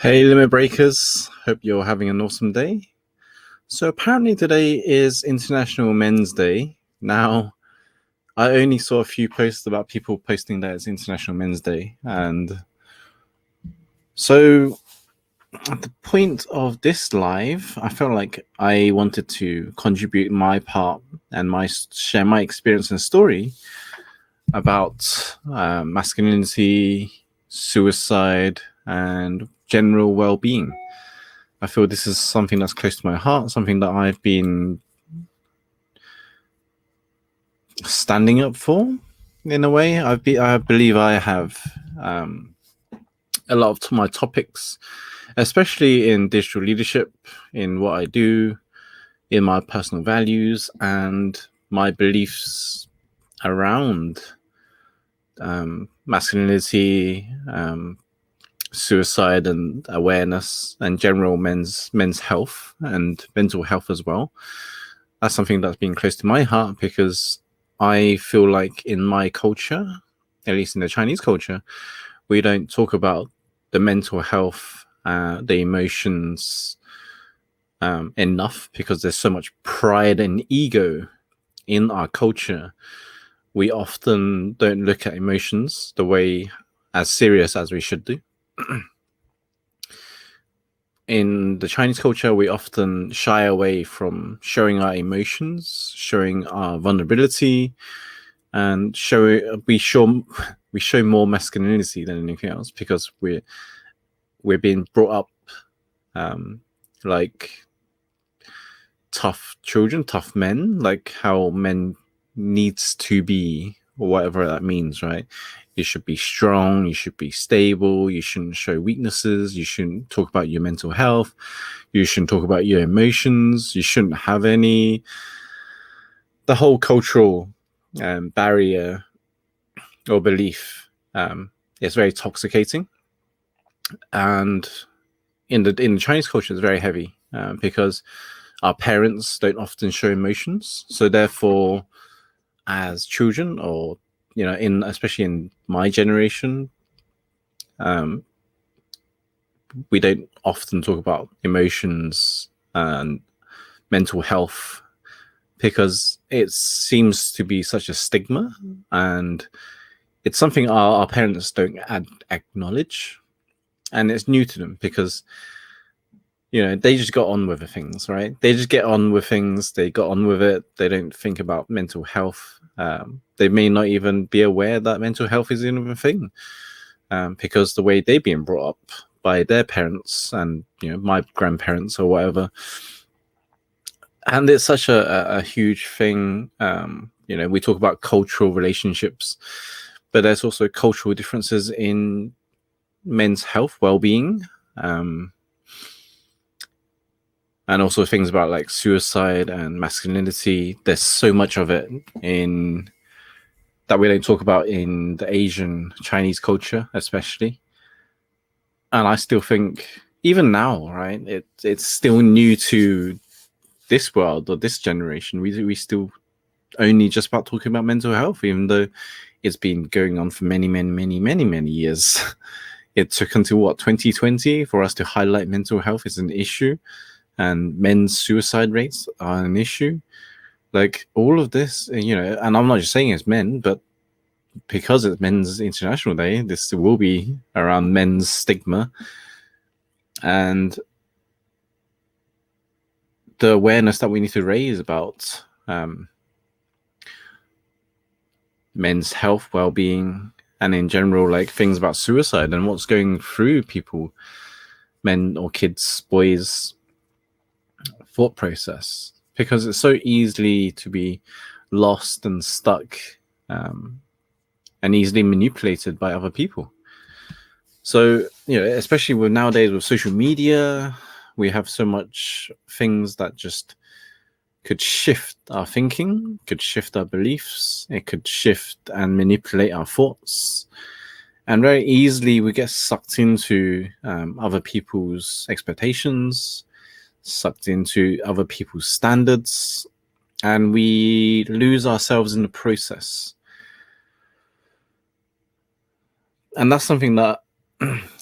Hey, Limit Breakers. Hope you're having an awesome day. So apparently today is International Men's Day. Now, I only saw a few posts about people posting that it's International Men's Day. And so at the point of this live, I felt like I wanted to contribute my part and share my experience and story about masculinity, suicide, and general well-being. I feel this is something that's close to my heart, something that I've been standing up for in a way. I believe I have a lot of my topics, especially in digital leadership, in what I do, in my personal values, and my beliefs around masculinity, suicide and awareness, and general men's health and mental health as well. That's something that's been close to my heart because I feel like in my culture, at least in the Chinese culture, we don't talk about the mental health, the emotions enough because there's so much pride and ego in our culture. We often don't look at emotions the way as serious as we should do. In the Chinese culture, we often shy away from showing our emotions, showing our vulnerability, and we show more masculinity than anything else because we're being brought up like tough children, tough men, like how men needs to be, or whatever that means, right? You should be strong, you should be stable, you shouldn't show weaknesses, you shouldn't talk about your mental health, you shouldn't talk about your emotions, you shouldn't have any. The whole cultural barrier or belief is very toxicating. And in the Chinese culture, it's very heavy because our parents don't often show emotions. So therefore, as children, or especially in my generation, we don't often talk about emotions and mental health because it seems to be such a stigma, and it's something our parents don't acknowledge, and it's new to them because they just got on with the things, right? They just get on with things. They got on with it. They don't think about mental health. They may not even be aware that mental health is even a thing because the way they've been brought up by their parents and my grandparents or whatever. And it's such a huge thing. We talk about cultural relationships, but there's also cultural differences in men's health, well-being. And also things about like suicide and masculinity. There's so much of it that we don't talk about in the Asian Chinese culture, especially. And I still think, even now, right, it's still new to this world or this generation. We still only just about talking about mental health, even though it's been going on for many, many, many, many, many years. It took until 2020 for us to highlight mental health as an issue. And men's suicide rates are an issue. Like all of this, and I'm not just saying it's men, but because it's Men's International Day, this will be around men's stigma and the awareness that we need to raise about men's health, well-being, and in general, like things about suicide and what's going through people, men or kids, boys, thought process, because it's so easily to be lost and stuck and easily manipulated by other people. So especially with nowadays with social media, We have so much things that just could shift our thinking, could shift our beliefs, it could shift and manipulate our thoughts. And very easily we get sucked into other people's expectations, sucked into other people's standards, and we lose ourselves in the process. And that's something that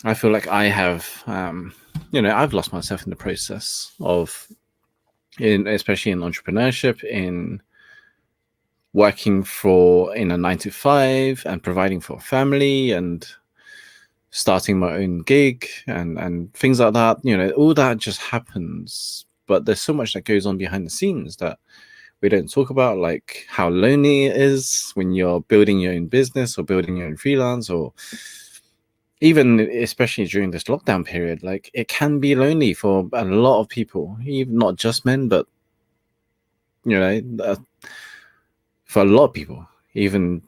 I feel like I have, I've lost myself in the process of, especially in entrepreneurship, in working in a 9 to 5 and providing for a family and starting my own gig and things like that. All that just happens, but there's so much that goes on behind the scenes that we don't talk about, like how lonely it is when you're building your own business or building your own freelance, or even especially during this lockdown period. Like, it can be lonely for a lot of people, even not just men, but for a lot of people, even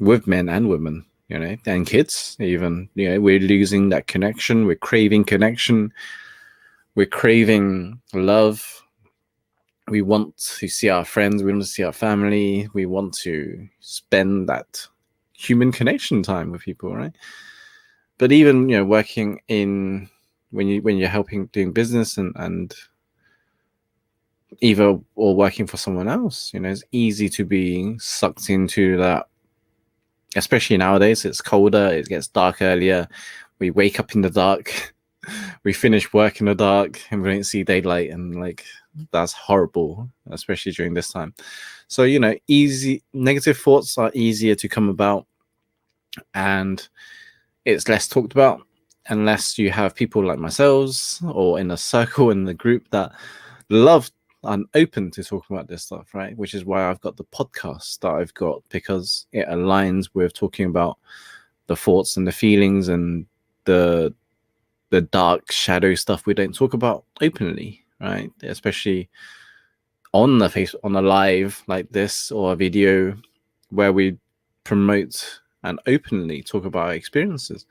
with men and women, and kids even. We're losing that connection. We're craving connection. We're craving love. We want to see our friends. We want to see our family. We want to spend that human connection time with people, right? But even working in when you're helping doing business and either or working for someone else, it's easy to be sucked into that. Especially nowadays, it's colder, it gets dark earlier, we wake up in the dark, we finish work in the dark, and we don't see daylight, and like, that's horrible, especially during this time. So easy negative thoughts are easier to come about, and it's less talked about unless you have people like myself or in a circle in the group that love and open to talking about this stuff, right? Which is why I've got the podcast that I've got, because it aligns with talking about the thoughts and the feelings and the dark shadow stuff we don't talk about openly, right? Especially on a live like this, or a video where we promote and openly talk about our experiences.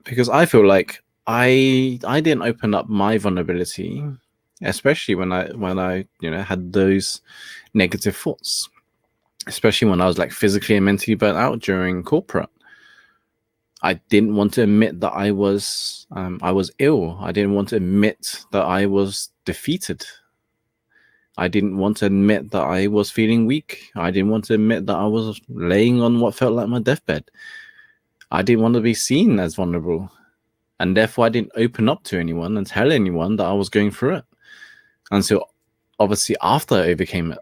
Because I feel like I didn't open up my vulnerability, especially when I had those negative thoughts, especially when I was like physically and mentally burnt out during corporate. I didn't want to admit that I was ill. I didn't want to admit that I was defeated. I didn't want to admit that I was feeling weak. I didn't want to admit that I was laying on what felt like my deathbed. I didn't want to be seen as vulnerable. And therefore, I didn't open up to anyone and tell anyone that I was going through it. And so, obviously, after I overcame it.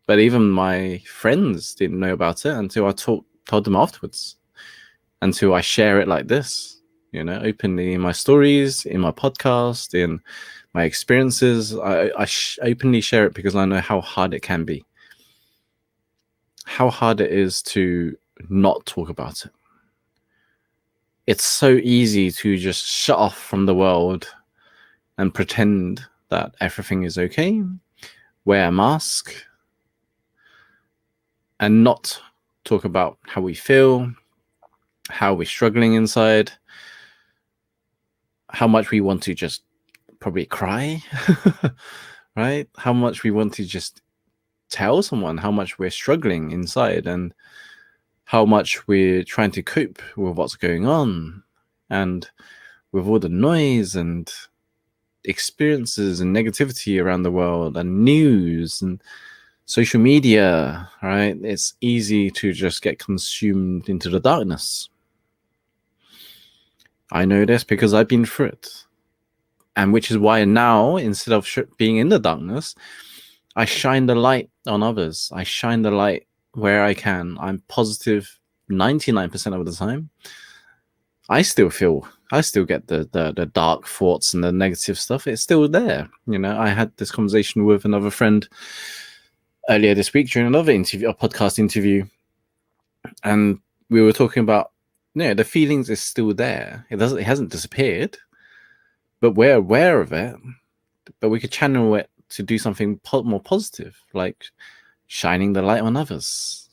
But even my friends didn't know about it until I told them afterwards. Until I share it like this, openly in my stories, in my podcast, in my experiences. I openly share it because I know how hard it can be. How hard it is to not talk about it. It's so easy to just shut off from the world and pretend that everything is okay, wear a mask, and not talk about how we feel, how we're struggling inside, how much we want to just probably cry, right? How much we want to just tell someone how much we're struggling inside, and how much we're trying to cope with what's going on, and with all the noise and experiences and negativity around the world and news and social media, right? It's easy to just get consumed into the darkness. I know this because I've been through it. And which is why now, instead of being in the darkness, I shine the light on others. I shine the light where I can. I'm positive 99% of the time. I still get the dark thoughts and the negative stuff. It's still there. I had this conversation with another friend earlier this week during another interview, a podcast interview. And we were talking about, the feelings is still there. It hasn't disappeared, but we're aware of it. But we could channel it to do something more positive, like shining the light on others,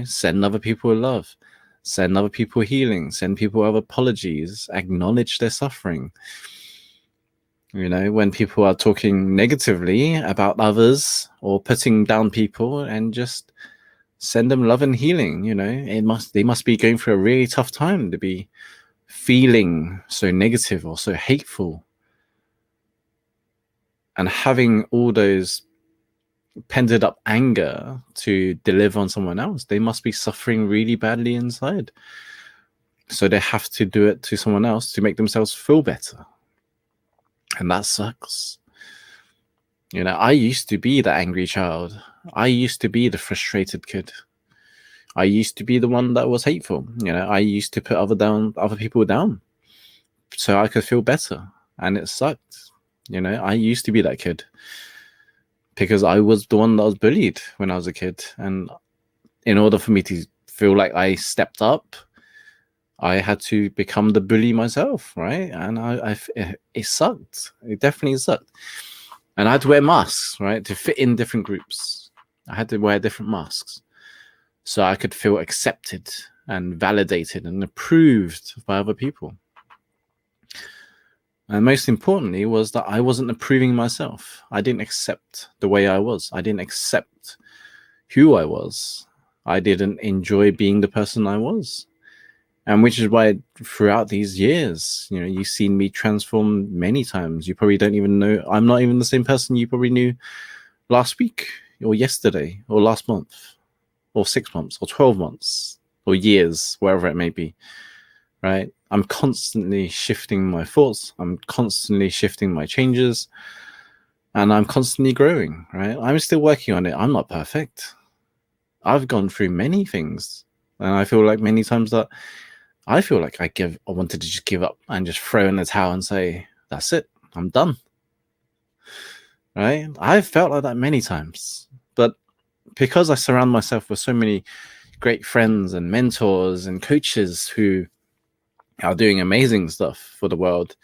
send other people love, send other people healing, send people other apologies, acknowledge their suffering. When people are talking negatively about others or putting down people, and just send them love and healing. They must be going through a really tough time to be feeling so negative or so hateful, and having all those pended up anger to deliver on someone else. They must be suffering really badly inside, so they have to do it to someone else to make themselves feel better. And that sucks. I used to be the angry child. I used to be the frustrated kid. I used to be the one that was hateful. I used to put other people down so I could feel better. And it sucked. I used to be that kid because I was the one that was bullied when I was a kid. And in order for me to feel like I stepped up, I had to become the bully myself, right? And it sucked. It definitely sucked. And I had to wear masks, right, to fit in different groups. I had to wear different masks so I could feel accepted and validated and approved by other people. And most importantly was that I wasn't approving myself. I didn't accept the way I was. I didn't accept who I was. I didn't enjoy being the person I was. And which is why throughout these years, you've seen me transform many times. You probably don't even know. I'm not even the same person you probably knew last week or yesterday or last month or 6 months or 12 months or years, wherever it may be, right? I'm constantly shifting my thoughts. I'm constantly shifting my changes, and I'm constantly growing, right? I'm still working on it. I'm not perfect. I've gone through many things, and I feel like many times that I feel like I wanted to just give up and just throw in the towel and say, that's it, I'm done. Right? I've felt like that many times. But because I surround myself with so many great friends and mentors and coaches who are doing amazing stuff for the world,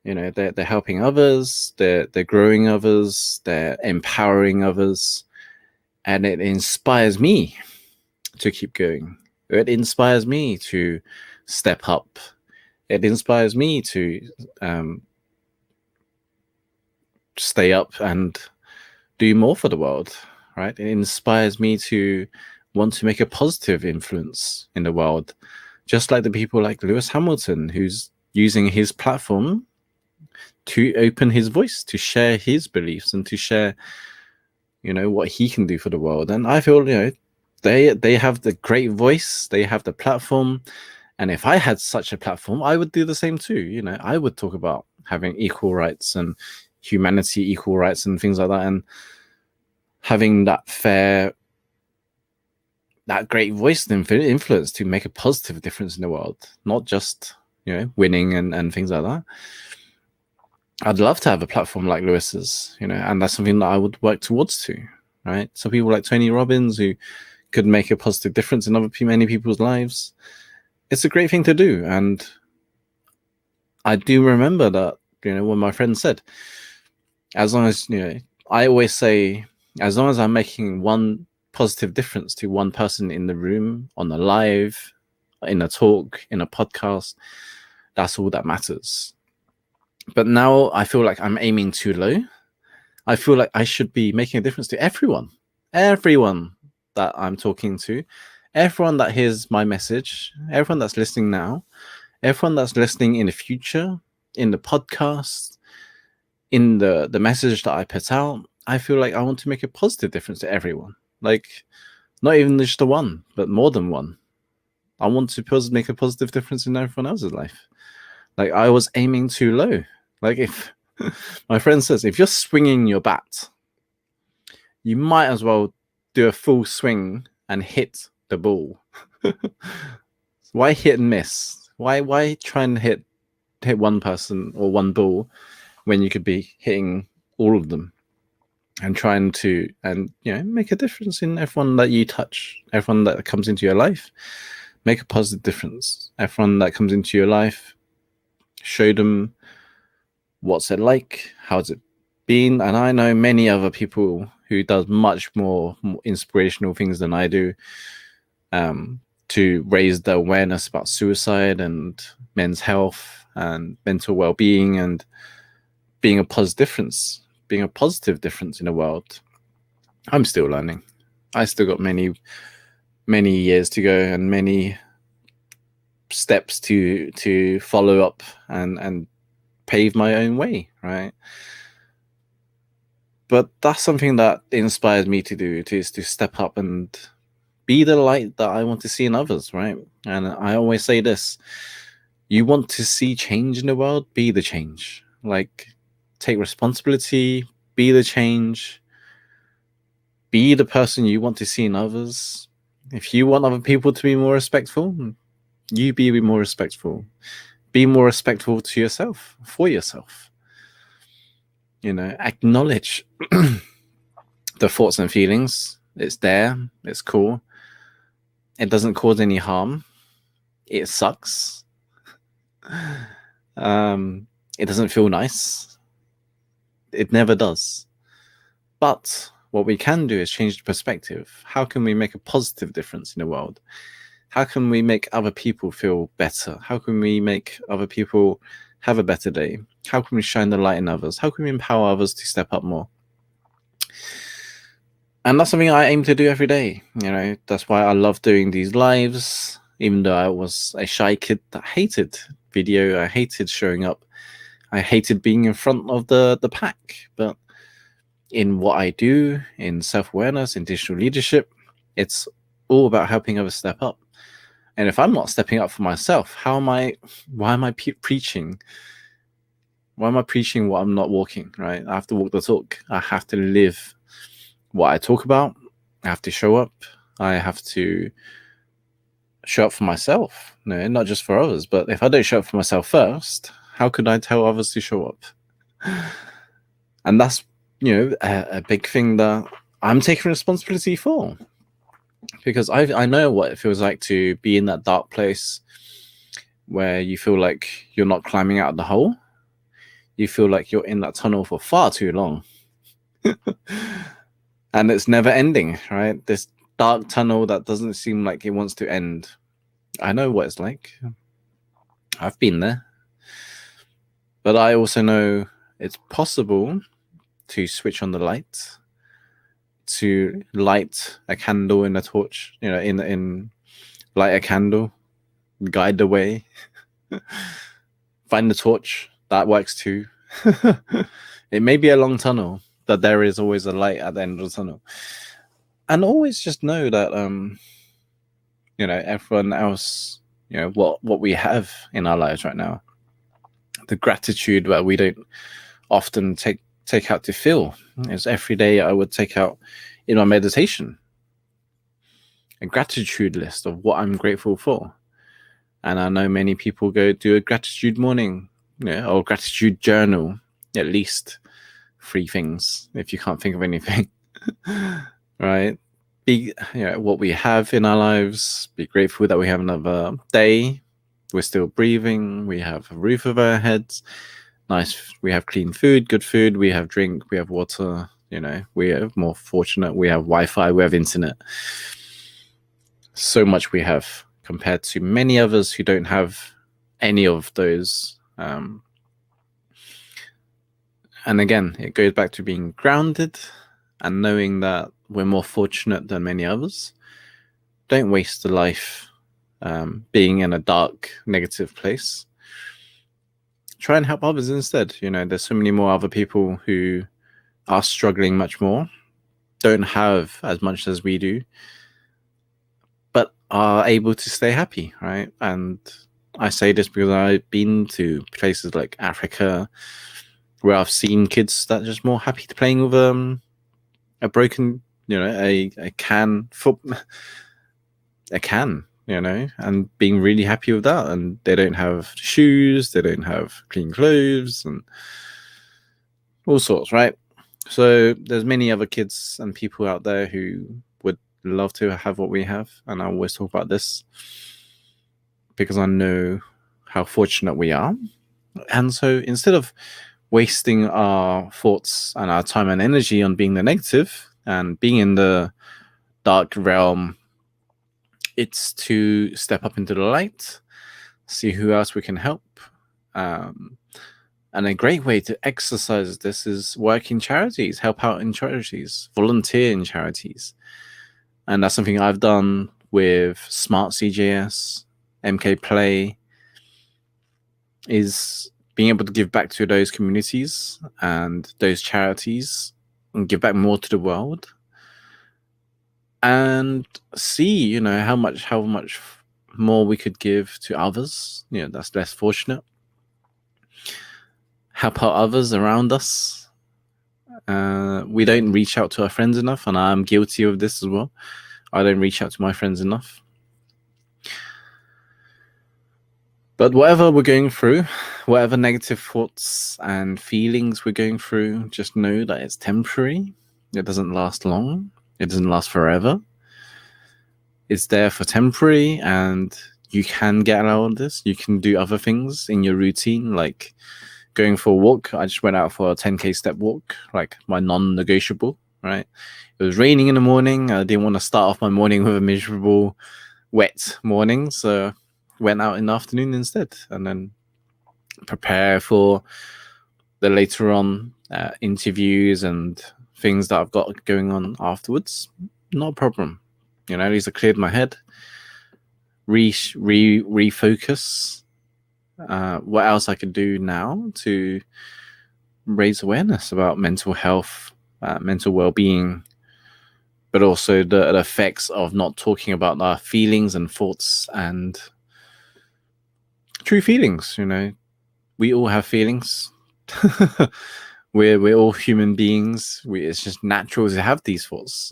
they're helping others, they're growing others, they're empowering others, and it inspires me to keep going. It inspires me to step up. It inspires me to stay up and do more for the world, right? It inspires me to want to make a positive influence in the world, just like the people like Lewis Hamilton, who's using his platform to open his voice, to share his beliefs and to share, what he can do for the world. And I feel, they have the great voice, they have the platform. And if I had such a platform, I would do the same too. I would talk about having equal rights and humanity, equal rights and things like that. And having that great voice and influence to make a positive difference in the world, not just, winning and things like that. I'd love to have a platform like Lewis's, and that's something that I would work towards too, right? So people like Tony Robbins who could make a positive difference in many people's lives. It's a great thing to do. And I do remember that, when my friend said, as long as, I always say, as long as I'm making one positive difference to one person in the room, on a live, in a talk, in a podcast, that's all that matters. But now I feel like I'm aiming too low. I feel like I should be making a difference to everyone that I'm talking to, everyone that hears my message, everyone that's listening now, everyone that's listening in the future, in the podcast, in the message that I put out. I feel like I want to make a positive difference to everyone. Like, not even just the one, but more than one. I want to make a positive difference in everyone else's life. Like, I was aiming too low. Like, if my friend says, if you're swinging your bat, you might as well do a full swing and hit the ball. Why hit and miss? Why try and hit one person or one ball when you could be hitting all of them and trying to make a difference in everyone that you touch, everyone that comes into your life. Make a positive difference. Everyone that comes into your life, show them what's it like, how's it been. And I know many other people who does much more inspirational things than I do, to raise the awareness about suicide and men's health and mental well-being and being a positive difference in the world. I'm still learning. I still got many years to go and many steps to follow up and pave my own way, right? But that's something that inspires me to do, is to step up and be the light that I want to see in others, right? And I always say this: you want to see change in the world, be the change. Like, take responsibility, be the change, be the person you want to see in others. If you want other people to be more respectful, you be more respectful. Be more respectful to yourself, for yourself. You know, acknowledge the thoughts and feelings. It's there. It's cool. It doesn't cause any harm. It sucks. It doesn't feel nice. It never does. But what we can do is change the perspective. How can we make a positive difference in the world? How can we make other people feel better? How can we make other people have a better day? How can we shine the light in others? How can we empower others to step up more? And that's something I aim to do every day. You know, that's why I love doing these lives, even though I was a shy kid that hated video. I hated showing up. I hated being in front of the pack. But in what I do, in self-awareness, in digital leadership, it's all about helping others step up. And if I'm not stepping up for myself, why am I preaching? Why am I preaching what I'm not walking, right? I have to walk the talk. I have to live what I talk about. I have to show up. I have to show up for myself, no, not just for others. But if I don't show up for myself first, how could I tell others to show up? And that's, you know, a big thing that I'm taking responsibility for. Because I know what it feels like to be in that dark place where you feel like you're not climbing out of the hole. You feel like you're in that tunnel for far too long. And it's never ending, right? This dark tunnel that doesn't seem like it wants to end. I know what it's like. I've been there. But I also know it's possible to switch on the light, to light a candle in a torch, you know, in light a candle, guide the way, find the torch. That works too. It may be a long tunnel, but there is always a light at the end of the tunnel. And always just know that, you know, everyone else, you know, what we have in our lives right now, the gratitude that we don't often take out to feel is every day I would take out in my meditation a gratitude list of what I'm grateful for. And I know many people go do a gratitude morning, you know, or gratitude journal, at least 3 things if you can't think of anything. Right? Be, you know, what we have in our lives, be grateful that we have another day, we're still breathing, we have a roof over our heads, nice, we have clean food, good food, we have drink, we have water, you know, we are more fortunate, we have Wi-Fi, we have internet. So much we have compared to many others who don't have any of those. And again, it goes back to being grounded and knowing that we're more fortunate than many others. Don't waste the life being in a dark, negative place. Try and help others instead. You know, there's so many more other people who are struggling much more, don't have as much as we do, but are able to stay happy, right? And I say this because I've been to places like Africa where I've seen kids that are just more happy to playing with a broken, you know, a can, you know, and being really happy with that. And they don't have shoes, they don't have clean clothes and all sorts, right? So there's many other kids and people out there who would love to have what we have. And I always talk about this because I know how fortunate we are. And so instead of wasting our thoughts and our time and energy on being the negative and being in the dark realm, it's to step up into the light, see who else we can help, And a great way to exercise this is work in charities, help out in charities, volunteer in charities. And that's something I've done with Smart CJS, MK Play, is being able to give back to those communities and those charities and give back more to the world, and see, how much more we could give to others, that's less fortunate. Help out others around us. We don't reach out to our friends enough, and I'm guilty of this as well. I don't reach out to my friends enough. But whatever we're going through, whatever negative thoughts and feelings we're going through, just know that it's temporary. It doesn't last long. It doesn't last forever. It's there for temporary, and you can get out of this. You can do other things in your routine, like going for a walk. I just went out for a 10K step walk, like my non-negotiable, right? It was raining in the morning. I didn't want to start off my morning with a miserable, wet morning, so went out in the afternoon instead, and then prepare for the later on interviews and things that I've got going on afterwards. Not a problem. At least I cleared my head, refocus. What else I could do now to raise awareness about mental health, mental well-being, but also the effects of not talking about our feelings and thoughts and true feelings. We all have feelings. we're all human beings. It's just natural to have these thoughts.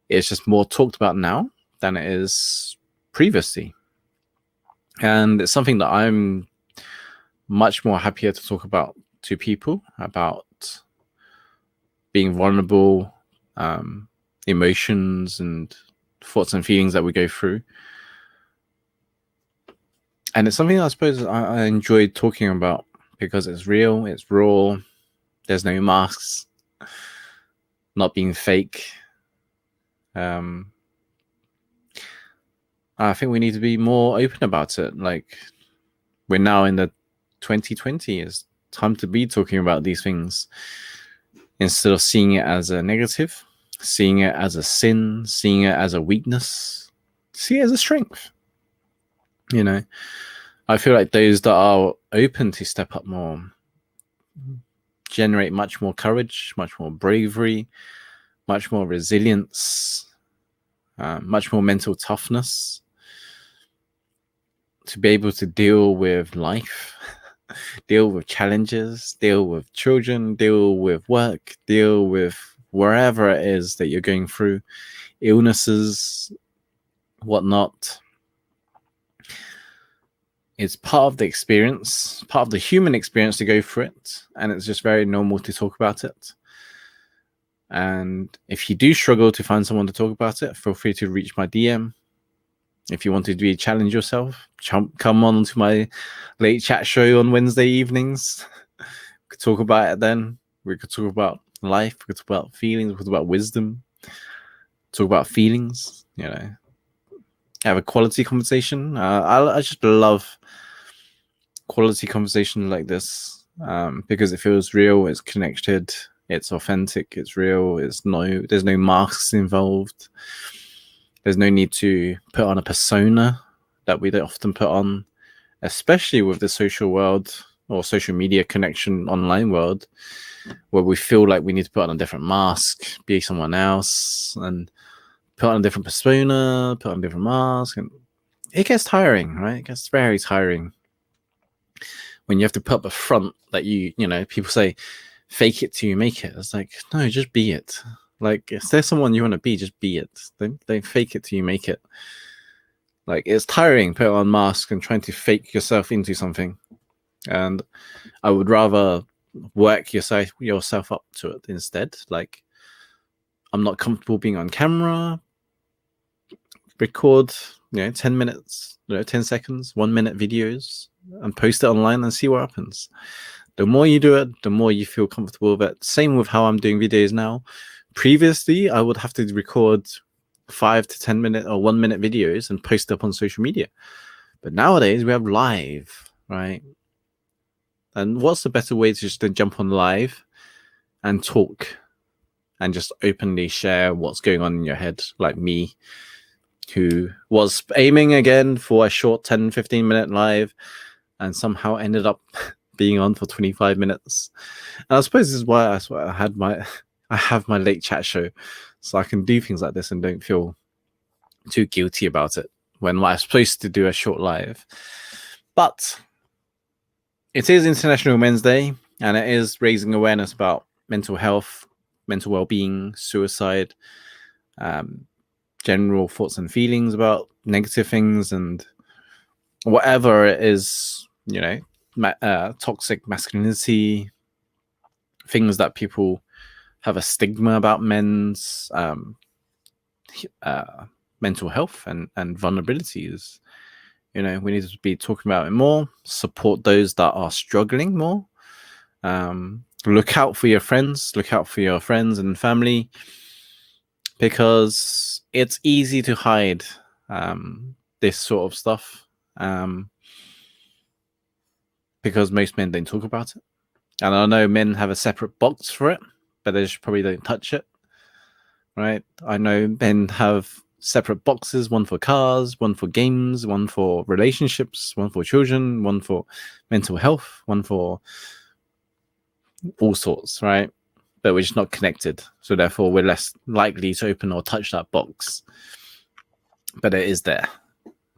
It's just more talked about now than it is previously, and it's something that I'm much more happier to talk about to people, about being vulnerable, emotions and thoughts and feelings that we go through. And it's something I suppose I enjoyed talking about because it's real, it's raw, there's no masks, not being fake. I think we need to be more open about it. Like, we're now in the 2020. It's time to be talking about these things instead of seeing it as a negative, seeing it as a sin, seeing it as a weakness. See it as a strength. I feel like those that are open to step up more generate much more courage, much more bravery, much more resilience, much more mental toughness to be able to deal with life, deal with challenges, deal with children, deal with work, deal with wherever it is that you're going through, illnesses, whatnot. It's part of the experience, part of the human experience to go through it, and it's just very normal to talk about it. And if you do struggle to find someone to talk about it, feel free to reach my DM. If you want to challenge yourself, come on to my late chat show on Wednesday evenings. We could talk about it then. We could talk about life. We could talk about feelings. We could talk about wisdom. Talk about feelings. Have a quality conversation. I just love quality conversation like this because it feels real. It's connected. It's authentic. It's real. There's no masks involved. There's no need to put on a persona that we don't often put on, especially with the social world or social media connection online world, where we feel like we need to put on a different mask, be someone else, and put on a different persona, put on a different mask. And it gets tiring, right? It gets very tiring when you have to put up a front that people say, fake it till you make it. It's like, no, just be it. Like, if there's someone you want to be, just be it. Don't fake it till you make it. Like, it's tiring putting on masks and trying to fake yourself into something. And I would rather work yourself up to it instead. Like, I'm not comfortable being on camera. Record, 10 minutes, 10 seconds, 1 minute videos and post it online and see what happens. The more you do it, the more you feel comfortable with it. Same with how I'm doing videos now. Previously, I would have to record 5 to 10 minute or 1 minute videos and post up on social media. But nowadays we have live, right? And what's the better way to just to jump on live and talk and just openly share what's going on in your head, like me, who was aiming again for a short 10-15 minute live and somehow ended up being on for 25 minutes. And I suppose this is why I have my late chat show, so I can do things like this and don't feel too guilty about it when I'm supposed to do a short live. But it is International Men's Day, and it is raising awareness about mental health, mental well-being, suicide, general thoughts and feelings about negative things, and whatever it is, toxic masculinity, things that people have a stigma about men's mental health and vulnerabilities. We need to be talking about it more, support those that are struggling more. Look out for your friends, and family, because it's easy to hide this sort of stuff, because most men don't talk about it. And I know men have a separate box for it, but they just probably don't touch it, right? I know men have separate boxes, one for cars, one for games, one for relationships, one for children, one for mental health, one for all sorts, right? But we're just not connected, so therefore we're less likely to open or touch that box. But it is there.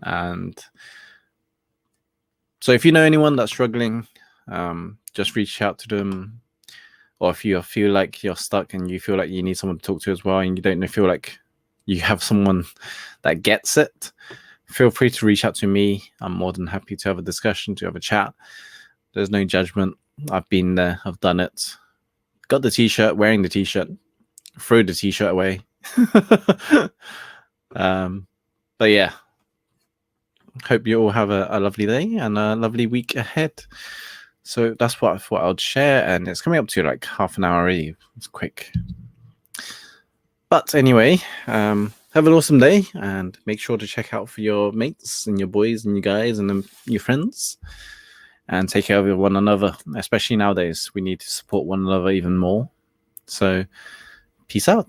And so if you know anyone that's struggling, just reach out to them. Or if you feel like you're stuck and you feel like you need someone to talk to as well, and you don't feel like you have someone that gets it, feel free to reach out to me. I'm more than happy to have a discussion, to have a chat. There's no judgment. I've been there. I've done it. Got the t-shirt, wearing the t-shirt, threw the t-shirt away. But yeah, hope you all have a lovely day and a lovely week ahead. So that's what I thought I would share, and it's coming up to like half an hour already. It's quick. But anyway, have an awesome day, and make sure to check out for your mates and your boys and your guys and your friends, and take care of one another. Especially nowadays, we need to support one another even more. So peace out.